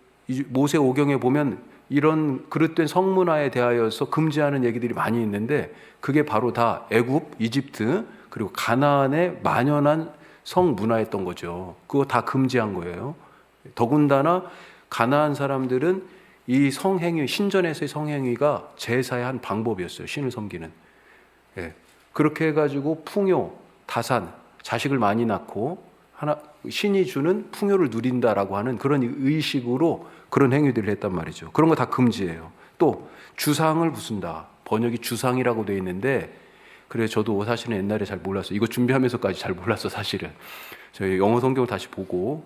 모세 오경에 보면 이런 그릇된 성문화에 대하여서 금지하는 얘기들이 많이 있는데 그게 바로 다 애굽, 이집트 그리고 가나안에 만연한 성문화였던 거죠. 그거 다 금지한 거예요. 더군다나 가나안 사람들은 이 성행위, 신전에서의 성행위가 제사의 한 방법이었어요. 신을 섬기는. 그렇게 해가지고 풍요, 다산, 자식을 많이 낳고 신이 주는 풍요를 누린다라고 하는 그런 의식으로 그런 행위들을 했단 말이죠. 그런 거 다 금지예요. 또 주상을 부순다. 번역이 주상이라고 되어 있는데 그래 저도 사실은 옛날에 잘 몰랐어요. 이거 준비하면서까지 잘 몰랐어 사실은. 저희 영어 성경을 다시 보고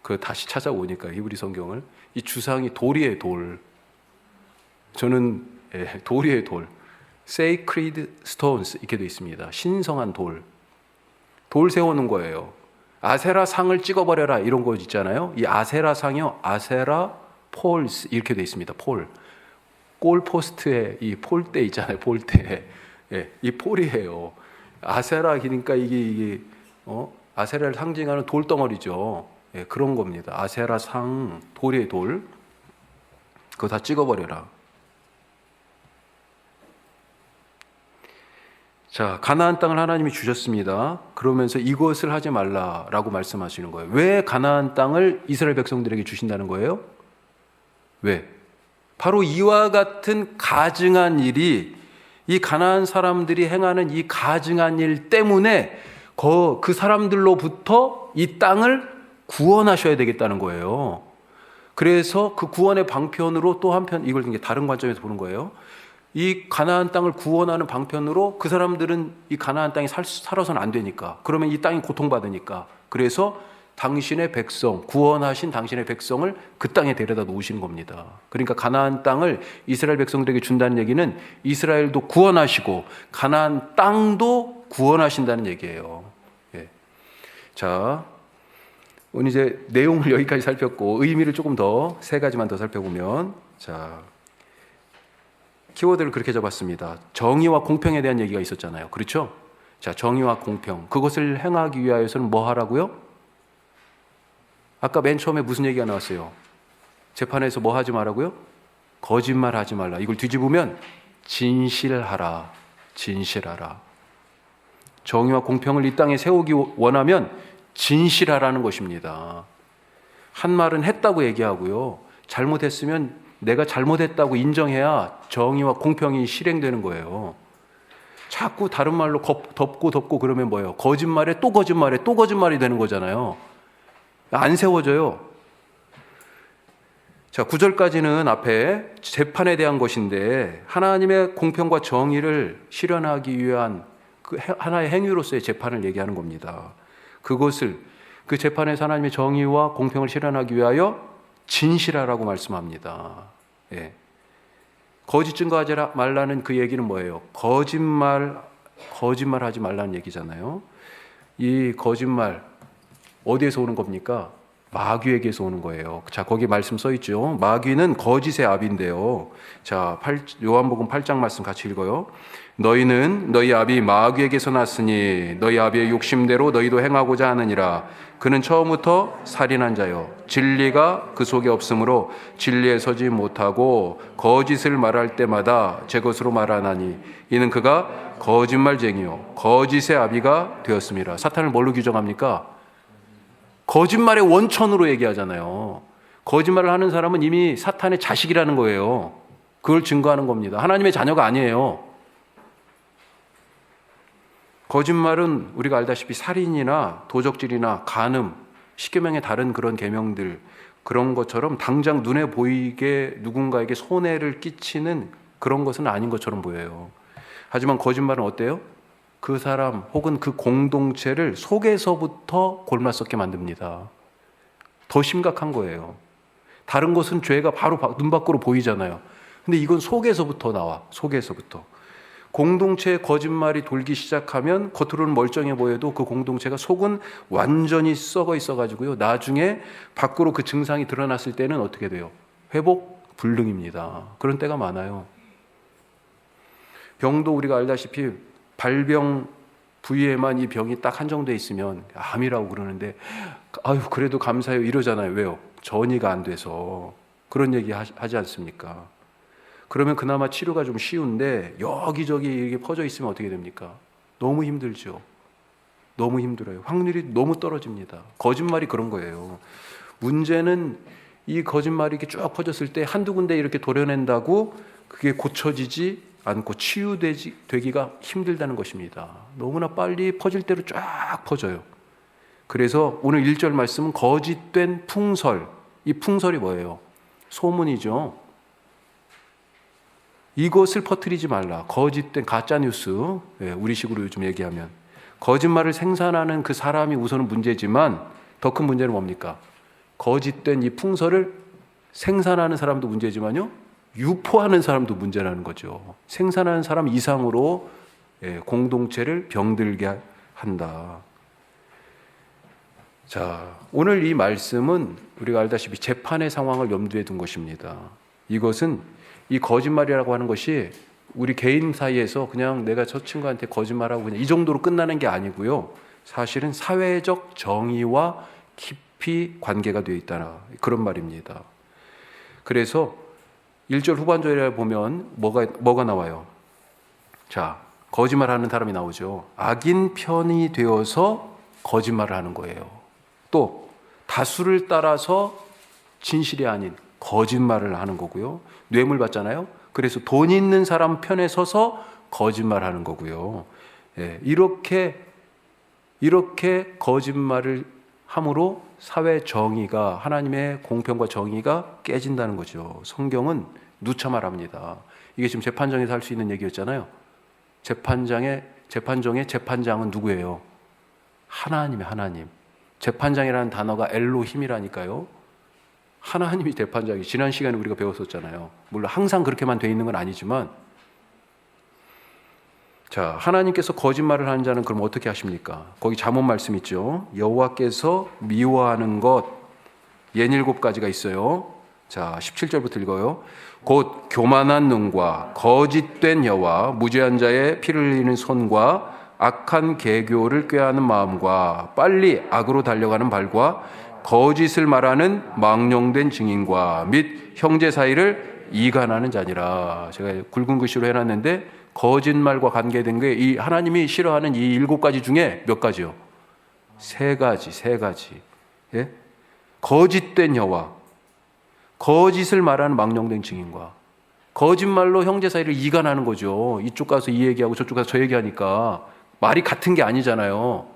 그 다시 찾아오니까 히브리 성경을 이 주상이 돌이에요. 돌. 저는 돌이에요. 돌. Sacred stones 이렇게 되어 있습니다. 신성한 돌. 돌 세우는 거예요. 아세라 상을 찍어버려라 이런 거 있잖아요. 이 아세라 상이요. 아세라 폴스 이렇게 되어 있습니다. 폴. 골포스트에 이 폴대 있잖아요. 폴대. 이 폴이에요. 아세라 그러니까 이게 아세라를 상징하는 돌덩어리죠. 그런 겁니다. 아세라 상, 돌의 돌. 그거 다 찍어버려라. 자, 가나안 땅을 하나님이 주셨습니다. 그러면서 이것을 하지 말라라고 말씀하시는 거예요. 왜 가나안 땅을 이스라엘 백성들에게 주신다는 거예요? 왜? 바로 이와 같은 가증한 일이 이 가나안 사람들이 행하는 이 가증한 일 때문에 그 사람들로부터 이 땅을 구원하셔야 되겠다는 거예요. 그래서 그 구원의 방편으로 또 한편 이걸 다른 관점에서 보는 거예요. 이 가나안 땅을 구원하는 방편으로 그 사람들은 이 가나안 땅에 살아서는 안 되니까 그러면 이 땅이 고통받으니까 그래서 당신의 백성 구원하신 당신의 백성을 그 땅에 데려다 놓으시는 겁니다. 그러니까 가나안 땅을 이스라엘 백성들에게 준다는 얘기는 이스라엘도 구원하시고 가나안 땅도 구원하신다는 얘기예요. 자, 오늘 이제 내용을 여기까지 살폈고 의미를 조금 더 3가지만 더 살펴보면 자. 키워드를 그렇게 잡았습니다. 정의와 공평에 대한 얘기가 있었잖아요. 그렇죠? 자, 정의와 공평. 그것을 행하기 위하여서는 뭐 하라고요? 아까 맨 처음에 무슨 얘기가 나왔어요? 재판에서 뭐 하지 말라고요? 거짓말 하지 말라. 이걸 뒤집으면 진실하라. 진실하라. 정의와 공평을 이 땅에 세우기 원하면 진실하라는 것입니다. 한 말은 했다고 얘기하고요. 잘못했으면 내가 잘못했다고 인정해야 정의와 공평이 실행되는 거예요. 자꾸 다른 말로 덮고 그러면 뭐예요? 거짓말에 또 거짓말에 또 거짓말이 되는 거잖아요. 안 세워져요. 자, 9절까지는 앞에 재판에 대한 것인데 하나님의 공평과 정의를 실현하기 위한 그 하나의 행위로서의 재판을 얘기하는 겁니다. 그것을 그 재판에서 하나님의 정의와 공평을 실현하기 위하여 진실하라고 말씀합니다. 거짓 증거하지 말라는 그 얘기는 뭐예요? 거짓말하지 말라는 얘기잖아요. 이 거짓말 어디에서 오는 겁니까? 마귀에게서 오는 거예요. 자, 거기 말씀 써 있죠. 마귀는 거짓의 아비인데요. 자, 요한복음 8장 말씀 같이 읽어요. 너희는 너희 아비 마귀에게서 났으니 너희 아비의 욕심대로 너희도 행하고자 하느니라. 그는 처음부터 살인한 자요, 진리가 그 속에 없으므로 진리에 서지 못하고 거짓을 말할 때마다 제 것으로 말하나니 이는 그가 거짓말쟁이요 거짓의 아비가 되었습니다. 사탄을 뭘로 규정합니까? 거짓말의 원천으로 얘기하잖아요. 거짓말을 하는 사람은 이미 사탄의 자식이라는 거예요. 그걸 증거하는 겁니다. 하나님의 자녀가 아니에요. 거짓말은 우리가 알다시피 살인이나 도적질이나 간음, 십계명의 다른 그런 계명들, 그런 것처럼 당장 눈에 보이게 누군가에게 손해를 끼치는 그런 것은 아닌 것처럼 보여요. 하지만 거짓말은 어때요? 그 사람 혹은 그 공동체를 속에서부터 골맞썩게 만듭니다. 더 심각한 거예요. 다른 것은 죄가 바로 눈 밖으로 보이잖아요. 근데 이건 속에서부터 나와. 속에서부터. 공동체에 거짓말이 돌기 시작하면 겉으로는 멀쩡해 보여도 그 공동체가 속은 완전히 썩어 있어가지고요. 나중에 밖으로 그 증상이 드러났을 때는 어떻게 돼요? 회복 불능입니다. 그런 때가 많아요. 병도 우리가 알다시피 발병 부위에만 이 병이 딱 한정돼 있으면 암이라고 그러는데 아유 그래도 감사해요 이러잖아요. 왜요? 전이가 안 돼서. 그런 얘기 하지 않습니까? 그러면 그나마 치료가 좀 쉬운데 여기저기 이게 퍼져 있으면 어떻게 됩니까? 너무 힘들죠. 너무 힘들어요. 확률이 너무 떨어집니다. 거짓말이 그런 거예요. 문제는 이 거짓말이 이렇게 쭉 퍼졌을 때 한두 군데 이렇게 도려낸다고 그게 고쳐지지 않고 치유되기가 힘들다는 것입니다. 너무나 빨리 퍼질 대로 쫙 퍼져요. 그래서 오늘 1절 말씀은 거짓된 풍설. 이 풍설이 뭐예요? 소문이죠. 이것을 퍼뜨리지 말라. 거짓된 가짜뉴스, 우리식으로 요즘 얘기하면 거짓말을 생산하는 그 사람이 우선은 문제지만 더 큰 문제는 뭡니까? 거짓된 이 풍설을 생산하는 사람도 문제지만요, 유포하는 사람도 문제라는 거죠. 생산하는 사람 이상으로 공동체를 병들게 한다. 자, 오늘 이 말씀은 우리가 알다시피 재판의 상황을 염두에 둔 것입니다. 이것은 이 거짓말이라고 하는 것이 우리 개인 사이에서 그냥 내가 저 친구한테 거짓말하고 그냥 이 정도로 끝나는 게 아니고요. 사실은 사회적 정의와 깊이 관계가 되어 있다. 그런 말입니다. 그래서 1절 후반절에 보면 뭐가 나와요? 자, 거짓말하는 사람이 나오죠. 악인 편이 되어서 거짓말을 하는 거예요. 또 다수를 따라서 진실이 아닌 거짓말을 하는 거고요. 뇌물 받잖아요. 그래서 돈 있는 사람 편에 서서 거짓말하는 거고요. 이렇게 거짓말을 함으로 사회 정의가, 하나님의 공평과 정의가 깨진다는 거죠. 성경은 누차 말합니다. 이게 지금 재판정에서 할 수 있는 얘기였잖아요. 재판정의 재판장은 누구예요? 하나님이에요. 하나님. 재판장이라는 단어가 엘로힘이라니까요. 하나님이 재판장이. 지난 시간에 우리가 배웠었잖아요. 물론 항상 그렇게만 돼 있는 건 아니지만, 자, 하나님께서 거짓말을 하는 자는 그럼 어떻게 하십니까? 거기 잠언 말씀 있죠. 여호와께서 미워하는 것 옌 7가지가 있어요. 자, 17절부터 읽어요. 곧 교만한 눈과 거짓된 혀와 무죄한 자의 피를 흘리는 손과 악한 계교를 꾀하는 마음과 빨리 악으로 달려가는 발과 거짓을 말하는 망령된 증인과 및 형제 사이를 이간하는 자니라. 제가 굵은 글씨로 해놨는데 거짓말과 관계된 게 이 하나님이 싫어하는 이 7가지 중에 몇 가지요? 3가지. 예? 거짓된 혀와 거짓을 말하는 망령된 증인과 거짓말로 형제 사이를 이간하는 거죠. 이쪽 가서 이 얘기하고 저쪽 가서 저 얘기하니까 말이 같은 게 아니잖아요.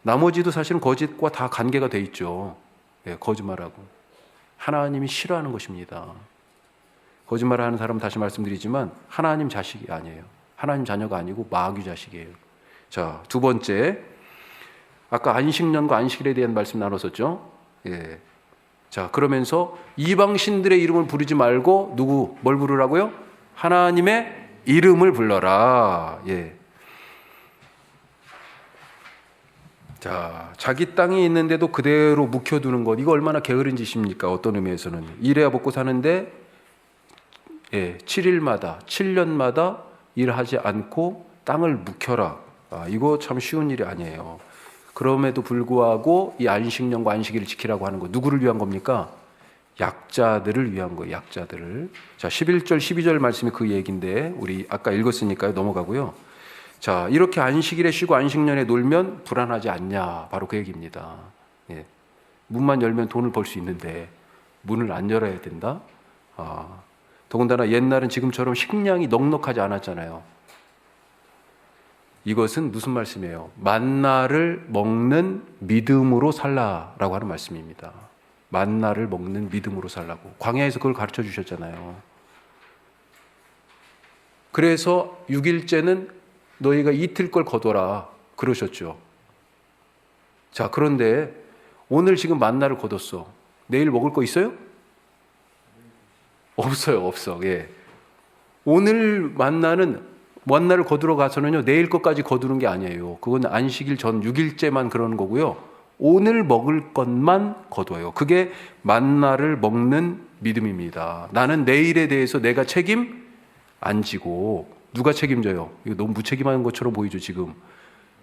나머지도 사실은 거짓과 다 관계가 돼 있죠. 거짓말하고. 하나님이 싫어하는 것입니다. 거짓말하는 사람은 다시 말씀드리지만 하나님 자식이 아니에요. 하나님 자녀가 아니고 마귀 자식이에요. 자, 두 번째, 아까 안식년과 안식일에 대한 말씀 나눴었죠. 자, 그러면서 이방 신들의 이름을 부르지 말고 뭘 부르라고요? 하나님의 이름을 불러라. 자, 자기 땅이 있는데도 그대로 묵혀두는 것, 이거 얼마나 게으른 짓입니까? 어떤 의미에서는 일해야 먹고 사는데 7일마다 7년마다 일하지 않고 땅을 묵혀라. 이거 참 쉬운 일이 아니에요. 그럼에도 불구하고 이 안식년과 안식일을 지키라고 하는 거, 누구를 위한 겁니까? 약자들을 위한 거예요. 약자들을. 자, 11절 12절 말씀이 그 얘기인데 우리 아까 읽었으니까요. 넘어가고요. 자, 이렇게 안식일에 쉬고 안식년에 놀면 불안하지 않냐, 바로 그 얘기입니다. 문만 열면 돈을 벌 수 있는데 문을 안 열어야 된다. 더군다나 옛날은 지금처럼 식량이 넉넉하지 않았잖아요. 이것은 무슨 말씀이에요? 만나를 먹는 믿음으로 살라라고 하는 말씀입니다. 만나를 먹는 믿음으로 살라고. 광야에서 그걸 가르쳐 주셨잖아요. 그래서 6일째는 너희가 이틀 걸 거둬라 그러셨죠. 자, 그런데 오늘 지금 만나를 거뒀어. 내일 먹을 거 있어요? 없어요. 없어. 오늘 만나를 거두러 가서는요, 내일 것까지 거두는 게 아니에요. 그건 안식일 전 6일째만 그러는 거고요. 오늘 먹을 것만 거둬요. 그게 만나를 먹는 믿음입니다. 나는 내일에 대해서 내가 책임 안 지고, 누가 책임져요? 이거 너무 무책임한 것처럼 보이죠, 지금.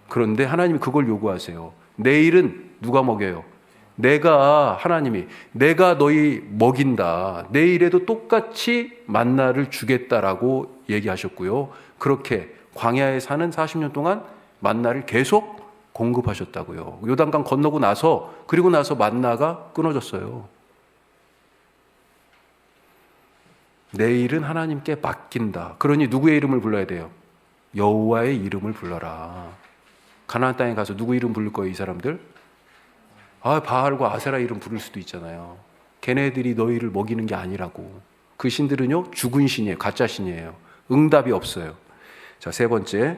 그런데 하나님이 그걸 요구하세요. 내일은 누가 먹여요? 하나님이 내가 너희 먹인다. 내일에도 똑같이 만나를 주겠다라고 얘기하셨고요. 그렇게 광야에 사는 40년 동안 만나를 계속 공급하셨다고요. 요단강 건너고 나서, 그리고 나서 만나가 끊어졌어요. 내일은 하나님께 맡긴다. 그러니 누구의 이름을 불러야 돼요? 여호와의 이름을 불러라. 가나안 땅에 가서 누구 이름 부를 거예요, 이 사람들? 바알과 아세라 이름 부를 수도 있잖아요. 걔네들이 너희를 먹이는 게 아니라고. 그 신들은요, 죽은 신이에요. 가짜 신이에요. 응답이 없어요. 자, 세 번째,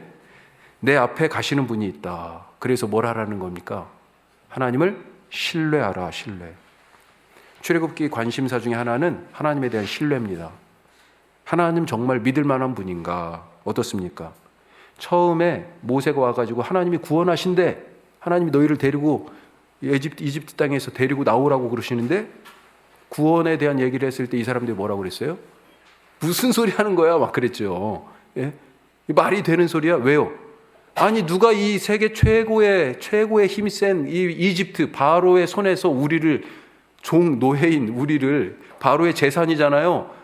내 앞에 가시는 분이 있다. 그래서 뭘 하라는 겁니까? 하나님을 신뢰하라. 신뢰. 출애굽기 관심사 중에 하나는 하나님에 대한 신뢰입니다. 하나님 정말 믿을 만한 분인가? 어떻습니까? 처음에 모세가 와가지고 하나님이 구원하신대. 하나님이 너희를 데리고 이집트 땅에서 데리고 나오라고 그러시는데, 구원에 대한 얘기를 했을 때 이 사람들이 뭐라고 그랬어요? 무슨 소리 하는 거야? 막 그랬죠. 말이 되는 소리야? 왜요? 아니, 누가 이 세계 최고의 힘센 이 이집트 바로의 손에서 우리를, 노예인 우리를, 바로의 재산이잖아요.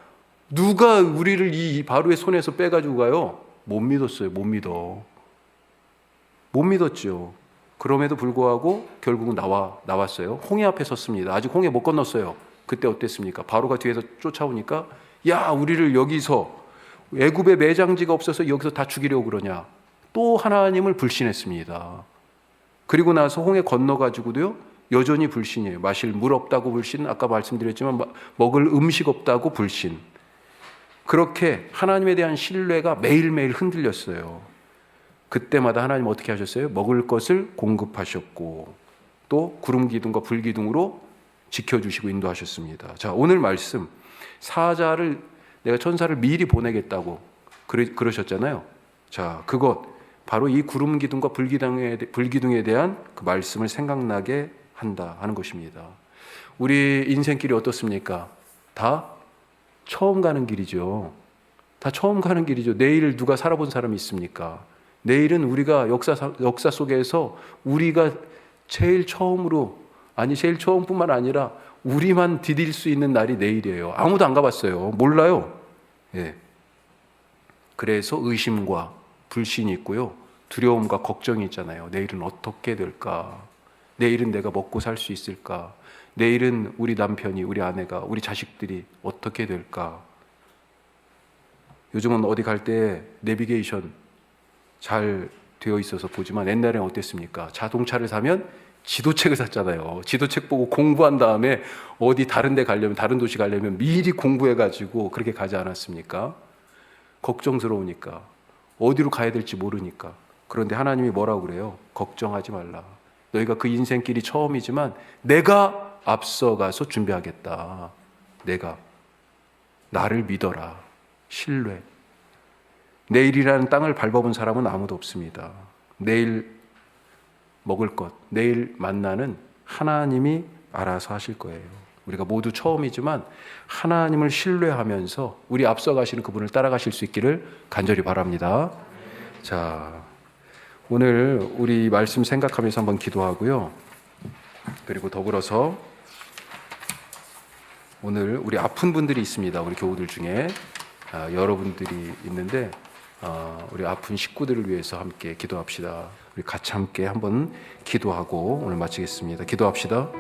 누가 우리를 이 바로의 손에서 빼가지고 가요? 못 믿었어요. 못 믿었죠. 그럼에도 불구하고 결국은 나왔어요. 홍해 앞에 섰습니다. 아직 홍해 못 건넜어요. 그때 어땠습니까? 바로가 뒤에서 쫓아오니까, 야, 우리를 여기서, 애굽에 매장지가 없어서 여기서 다 죽이려고 그러냐. 또 하나님을 불신했습니다. 그리고 나서 홍해 건너가지고도요, 여전히 불신이에요. 마실 물 없다고 불신, 아까 말씀드렸지만 먹을 음식 없다고 불신. 그렇게 하나님에 대한 신뢰가 매일매일 흔들렸어요. 그때마다 하나님 어떻게 하셨어요? 먹을 것을 공급하셨고, 또 구름 기둥과 불 기둥으로 지켜주시고 인도하셨습니다. 자, 오늘 말씀, 내가 천사를 미리 보내겠다고 그러셨잖아요. 자, 그것 바로 이 구름 기둥과 불 기둥에 대한 그 말씀을 생각나게 한다 하는 것입니다. 우리 인생길이 어떻습니까? 다 처음 가는 길이죠. 다 처음 가는 길이죠. 내일 누가 살아본 사람이 있습니까? 내일은 우리가 역사 속에서 우리가 제일 처음뿐만 아니라 우리만 디딜 수 있는 날이 내일이에요. 아무도 안 가봤어요. 몰라요. 그래서 의심과 불신이 있고요. 두려움과 걱정이 있잖아요. 내일은 어떻게 될까? 내일은 내가 먹고 살 수 있을까? 내일은 우리 남편이, 우리 아내가, 우리 자식들이 어떻게 될까? 요즘은 어디 갈 때 내비게이션 잘 되어 있어서 보지만 옛날에는 어땠습니까? 자동차를 사면 지도책을 샀잖아요. 지도책 보고 공부한 다음에 어디 다른 도시 가려면 미리 공부해가지고 그렇게 가지 않았습니까? 걱정스러우니까. 어디로 가야 될지 모르니까. 그런데 하나님이 뭐라고 그래요? 걱정하지 말라. 너희가 그 인생길이 처음이지만 내가 앞서가서 준비하겠다. 나를 믿어라. 신뢰. 내일이라는 땅을 밟아본 사람은 아무도 없습니다. 내일 먹을 것, 내일 만나는 하나님이 알아서 하실 거예요. 우리가 모두 처음이지만 하나님을 신뢰하면서 우리 앞서가시는 그분을 따라가실 수 있기를 간절히 바랍니다. 자, 오늘 우리 말씀 생각하면서 한번 기도하고요. 그리고 더불어서 오늘 우리 아픈 분들이 있습니다. 우리 교우들 중에 여러분들이 있는데 우리 아픈 식구들을 위해서 함께 기도합시다. 우리 같이 함께 한번 기도하고 오늘 마치겠습니다. 기도합시다.